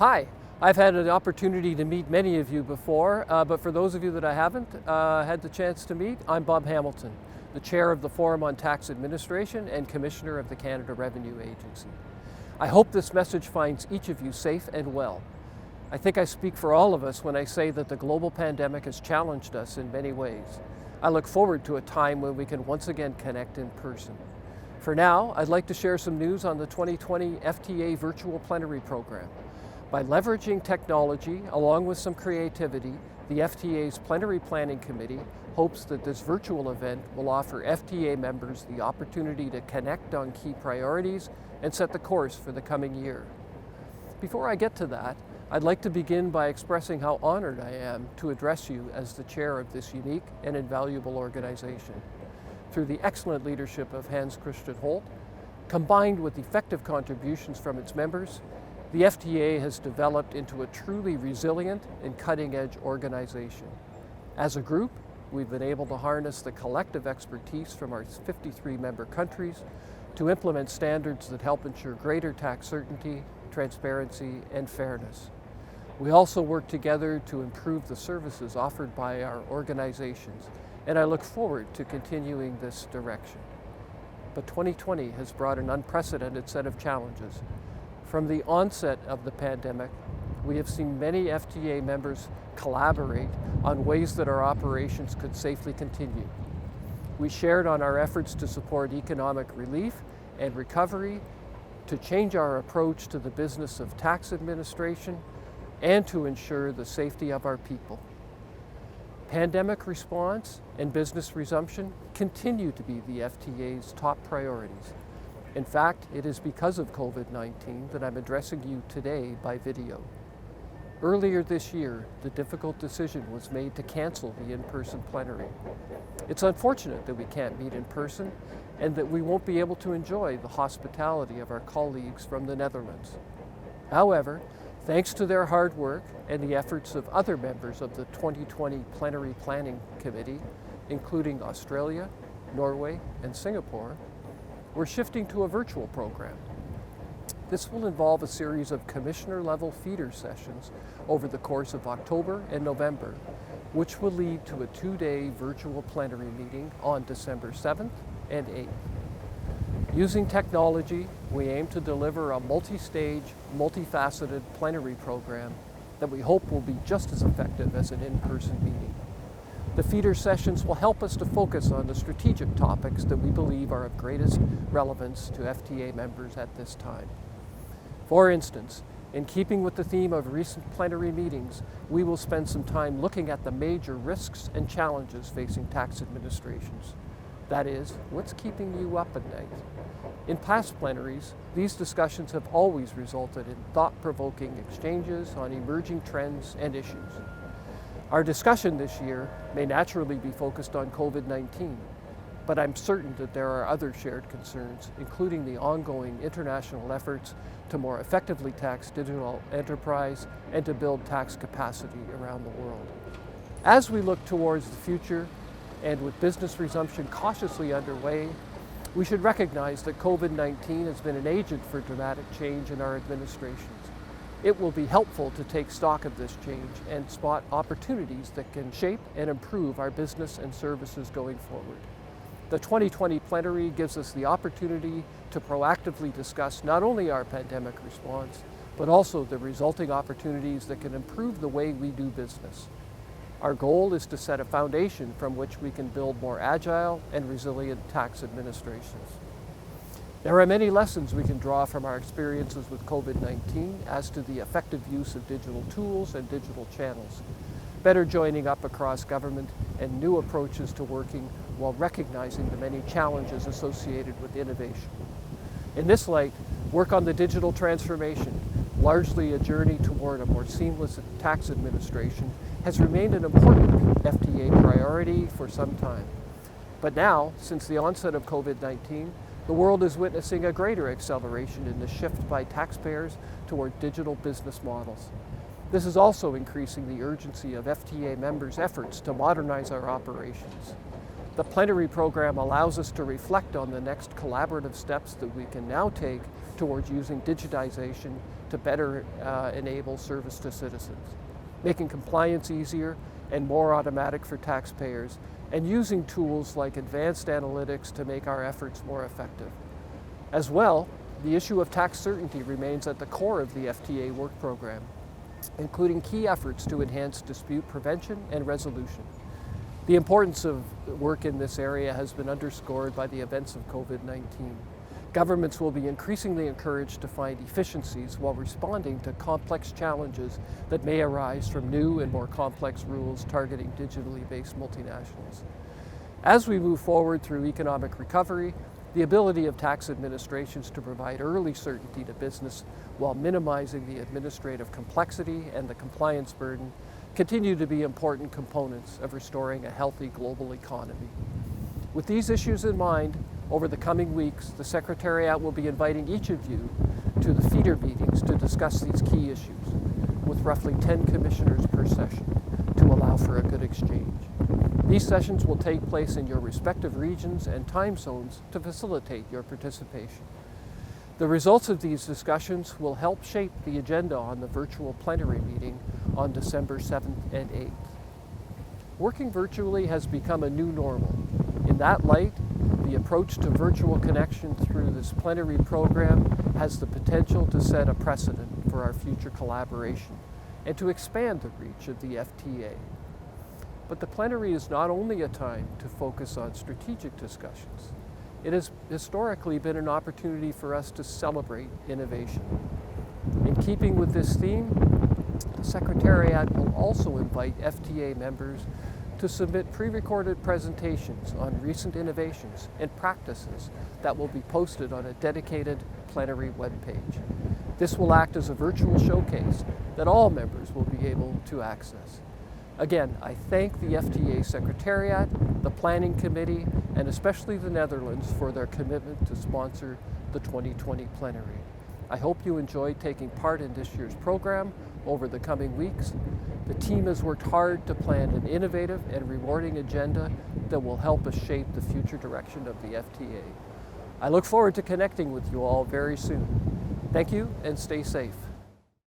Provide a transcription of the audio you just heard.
Hi, I've had an opportunity to meet many of you before, but for those of you that I haven't had the chance to meet, I'm Bob Hamilton, the Chair of the Forum on Tax Administration and Commissioner of the Canada Revenue Agency. I hope this message finds each of you safe and well. I think I speak for all of us when I say that the global pandemic has challenged us in many ways. I look forward to a time when we can once again connect in person. For now, I'd like to share some news on the 2020 FTA Virtual Plenary program. By leveraging technology along with some creativity, the FTA's Plenary Planning Committee hopes that this virtual event will offer FTA members the opportunity to connect on key priorities and set the course for the coming year. Before I get to that, I'd like to begin by expressing how honored I am to address you as the chair of this unique and invaluable organization. Through the excellent leadership of Hans Christian Holt, combined with effective contributions from its members, the FTA has developed into a truly resilient and cutting-edge organization. As a group, we've been able to harness the collective expertise from our 53 member countries to implement standards that help ensure greater tax certainty, transparency, and fairness. We also work together to improve the services offered by our organizations, and I look forward to continuing this direction. But 2020 has brought an unprecedented set of challenges. From the onset of the pandemic, we have seen many FTA members collaborate on ways that our operations could safely continue. We shared on our efforts to support economic relief and recovery, to change our approach to the business of tax administration, and to ensure the safety of our people. Pandemic response and business resumption continue to be the FTA's top priorities. In fact, it is because of COVID-19 that I'm addressing you today by video. Earlier this year, the difficult decision was made to cancel the in-person plenary. It's unfortunate that we can't meet in person and that we won't be able to enjoy the hospitality of our colleagues from the Netherlands. However, thanks to their hard work and the efforts of other members of the 2020 Plenary Planning Committee, including Australia, Norway, and Singapore, we're shifting to a virtual program. This will involve a series of commissioner-level feeder sessions over the course of October and November, which will lead to a 2-day virtual plenary meeting on December 7th and 8th. Using technology, we aim to deliver a multi-stage, multifaceted plenary program that we hope will be just as effective as an in-person meeting. The feeder sessions will help us to focus on the strategic topics that we believe are of greatest relevance to FTA members at this time. For instance, in keeping with the theme of recent plenary meetings, we will spend some time looking at the major risks and challenges facing tax administrations. That is, what's keeping you up at night? In past plenaries, these discussions have always resulted in thought-provoking exchanges on emerging trends and issues. Our discussion this year may naturally be focused on COVID-19, but I'm certain that there are other shared concerns, including the ongoing international efforts to more effectively tax digital enterprise and to build tax capacity around the world. As we look towards the future, and with business resumption cautiously underway, we should recognize that COVID-19 has been an agent for dramatic change in our administrations. It will be helpful to take stock of this change and spot opportunities that can shape and improve our business and services going forward. The 2020 plenary gives us the opportunity to proactively discuss not only our pandemic response, but also the resulting opportunities that can improve the way we do business. Our goal is to set a foundation from which we can build more agile and resilient tax administrations. There are many lessons we can draw from our experiences with COVID-19 as to the effective use of digital tools and digital channels, better joining up across government, and new approaches to working while recognizing the many challenges associated with innovation. In this light, work on the digital transformation, largely a journey toward a more seamless tax administration, has remained an important FTA priority for some time. But now, since the onset of COVID-19, the world is witnessing a greater acceleration in the shift by taxpayers toward digital business models. This is also increasing the urgency of FTA members' efforts to modernize our operations. The plenary program allows us to reflect on the next collaborative steps that we can now take towards using digitization to better enable service to citizens, making compliance easier and more automatic for taxpayers, and using tools like advanced analytics to make our efforts more effective. As well, the issue of tax certainty remains at the core of the FTA work program, including key efforts to enhance dispute prevention and resolution. The importance of work in this area has been underscored by the events of COVID-19. Governments will be increasingly encouraged to find efficiencies while responding to complex challenges that may arise from new and more complex rules targeting digitally based multinationals. As we move forward through economic recovery, the ability of tax administrations to provide early certainty to business while minimizing the administrative complexity and the compliance burden continue to be important components of restoring a healthy global economy. With these issues in mind, over the coming weeks, the Secretariat will be inviting each of you to the feeder meetings to discuss these key issues, with roughly 10 commissioners per session to allow for a good exchange. These sessions will take place in your respective regions and time zones to facilitate your participation. The results of these discussions will help shape the agenda on the virtual plenary meeting on December 7th and 8th. Working virtually has become a new normal. In that light, the approach to virtual connection through this plenary program has the potential to set a precedent for our future collaboration and to expand the reach of the FTA. But the plenary is not only a time to focus on strategic discussions. It has historically been an opportunity for us to celebrate innovation. In keeping with this theme, the Secretariat will also invite FTA members to submit pre-recorded presentations on recent innovations and practices that will be posted on a dedicated plenary webpage. This will act as a virtual showcase that all members will be able to access. Again, I thank the FTA Secretariat, the Planning Committee, and especially the Netherlands for their commitment to sponsor the 2020 plenary. I hope you enjoyed taking part in this year's program over the coming weeks. The team has worked hard to plan an innovative and rewarding agenda that will help us shape the future direction of the FTA. I look forward to connecting with you all very soon. Thank you and stay safe.